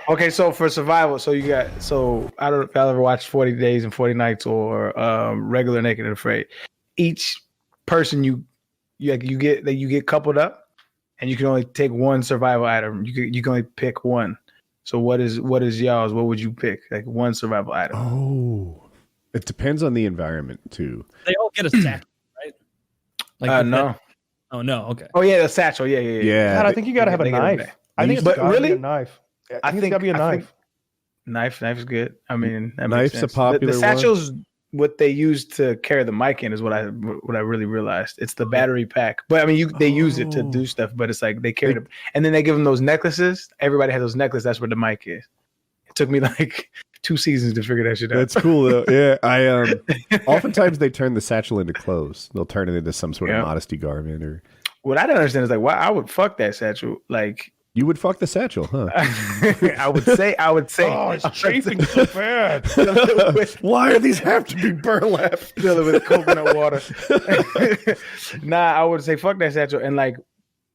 Okay, so for survival, so I don't know if y'all ever watched 40 Days and 40 Nights or regular Naked and Afraid. Each person you get coupled up, and you can only take one survival item. You can only pick one. So what is y'all's? What would you pick? Like one survival item. Oh, it depends on the environment too. They all get a satchel, right? Like no. Oh no. Okay. Oh yeah, the satchel. Yeah. God, I think you got to have a knife. I think it's got to be a knife. I think it's got to be a knife. Knife is good. I mean, that knife's makes sense. a popular the satchels. One. What they use to carry the mic in is what I really realized. It's the battery pack. But I mean, they use it to do stuff. But it's like they carry them, and then they give them those necklaces. Everybody has those necklaces. That's where the mic is. It took me like 2 seasons to figure that shit out. That's cool though. Yeah, oftentimes they turn the satchel into clothes. They'll turn it into some sort of modesty garment or. What I don't understand is like why I would fuck that satchel. Like you would fuck the satchel, huh? I would say. Oh, it's chafing so bad. Why do these have to be burlap? Fill it with coconut water. Nah, I would say fuck that satchel and like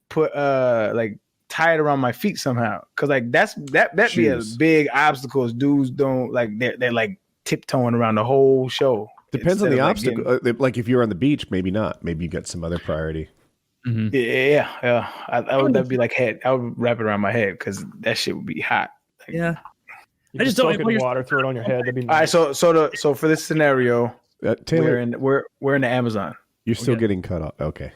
put like tie it around my feet somehow. Cause like that'd be a big obstacle. Dudes don't like they're like tiptoeing around the whole show. Depends on the obstacle. Like if you're on the beach, maybe not. Maybe you got some other priority. Mm-hmm. Yeah. That'd be like head. I would wrap it around my head because that shit would be hot. Like, yeah. I just don't in water. Throw it on your head. That'd be nice. All right. So for this scenario, Taylor, we're in the Amazon. You're still getting cut off. Okay.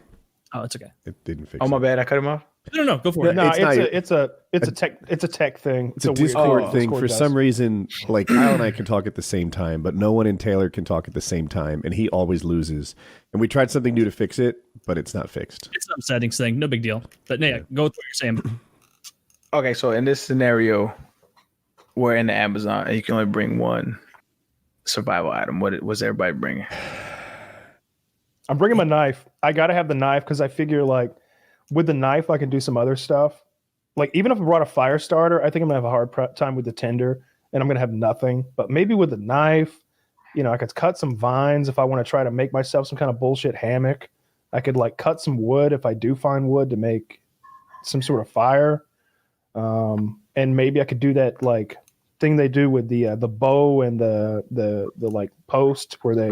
Oh, it's okay. It didn't fix. Oh my bad. I cut him off. No, go for it. No, it's a tech thing. It's a Discord thing. For some reason, like Kyle and I can talk at the same time, but no one in Taylor can talk at the same time, and he always loses. And we tried something new to fix it, but it's not fixed. It's some settings thing. No big deal. But yeah, go with what you're saying. Okay, so in this scenario, we're in the Amazon, and you can only bring one survival item. What's everybody bringing? I'm bringing my knife. I got to have the knife because I figure like with the knife, I can do some other stuff. Like even if I brought a fire starter, I think I'm gonna have a hard time with the tinder and I'm gonna have nothing. But maybe with the knife, I could cut some vines if I want to try to make myself some kind of bullshit hammock. I could like cut some wood if I do find wood to make some sort of fire. And maybe I could do that like thing they do with the bow and the like post where they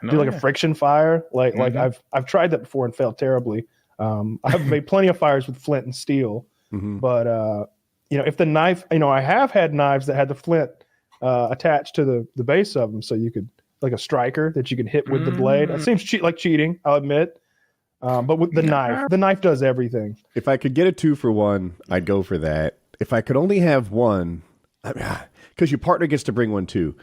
do a friction fire. Like I've tried that before and failed terribly. I've made plenty of fires with flint and steel, but if the knife, I have had knives that had the flint attached to the base of them, so you could like a striker that you could hit with the blade. It seems like cheating, I'll admit, but with the knife does everything. If I could get a 2-for-1, I'd go for that. If I could only have one, because your partner gets to bring one too,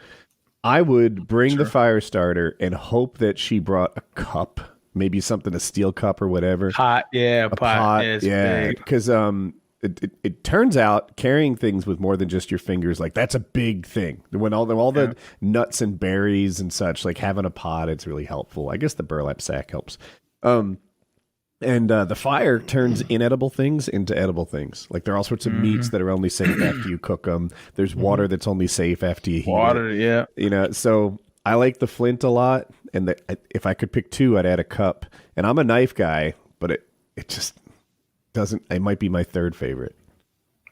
I would bring the fire starter and hope that she brought a cup. Maybe something, a steel cup or whatever. Pot. Yeah, because it turns out carrying things with more than just your fingers, like that's a big thing. When all the nuts and berries and such, like having a pot, it's really helpful. I guess the burlap sack helps. And the fire turns inedible things into edible things. Like there are all sorts of meats that are only safe after you cook them. There's water that's only safe after you heat it. So I like the flint a lot. And if I could pick 2, I'd add a cup. And I'm a knife guy, but it just doesn't. It might be my 3rd favorite.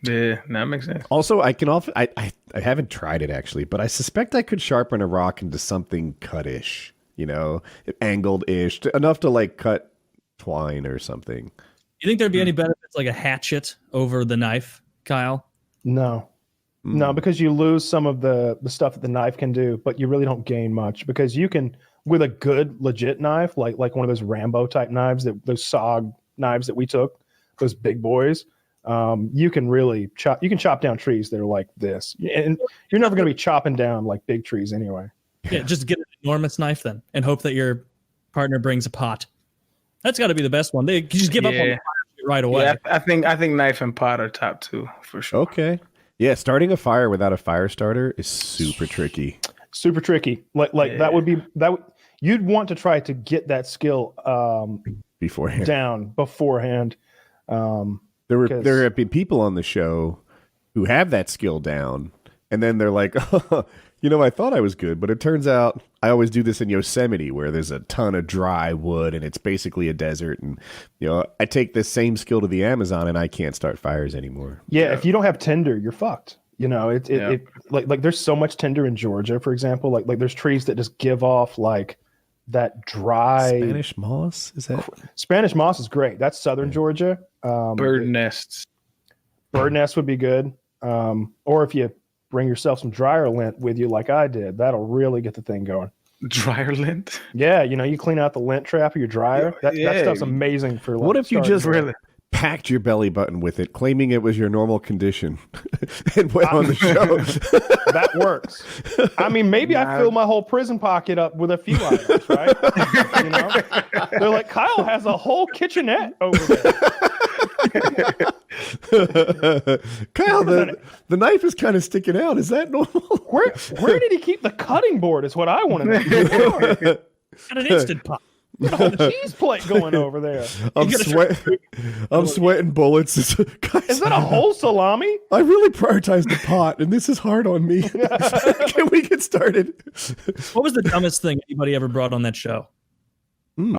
Yeah, that makes sense. Also, I can often. I haven't tried it actually, but I suspect I could sharpen a rock into something cut-ish. Angled-ish, enough to like cut twine or something. You think there'd be any benefits like a hatchet over the knife, Kyle? No. No, because you lose some of the stuff that the knife can do, but you really don't gain much because you can, with a good legit knife, like one of those Rambo type knives, those SOG knives that we took, those big boys, you can really chop down trees that are like this, and you're never going to be chopping down like big trees anyway. Yeah, just get an enormous knife then, and hope that your partner brings a pot. That's got to be the best one. They just give up on the fire right away. Yeah, I think knife and pot are top 2 for sure. Okay. Yeah, starting a fire without a fire starter is super tricky. Super tricky. That would be you'd want to try to get that skill beforehand. There have been people on the show who have that skill down, and then they're like, I thought I was good, but it turns out I always do this in Yosemite where there's a ton of dry wood and it's basically a desert. And, I take this same skill to the Amazon and I can't start fires anymore. Yeah, if you don't have tinder, you're fucked. You know, like there's so much tinder in Georgia, for example. Like there's trees that just give off like that dry Spanish moss. Is that Spanish moss is great. That's southern Georgia. Bird nests. Bird nest would be good. Or if you bring yourself some dryer lint with you, like I did, that'll really get the thing going. Dryer lint. Yeah, you know, you clean out the lint trap of your dryer. That stuff's amazing for. What if you just really packed your belly button with it, claiming it was your normal condition, and went on the show? That works. I mean, maybe I fill my whole prison pocket up with a few items, right? You know, they're like, Kyle has a whole kitchenette over there. Kyle, the knife is kind of sticking out. Is that normal? Where did he keep the cutting board? Is what I want to know. Got an instant pot. A whole cheese plate going over there. I'm sweating bullets. Guys, is that a whole salami? I really prioritized the pot, and this is hard on me. Can we get started? What was the dumbest thing anybody ever brought on that show?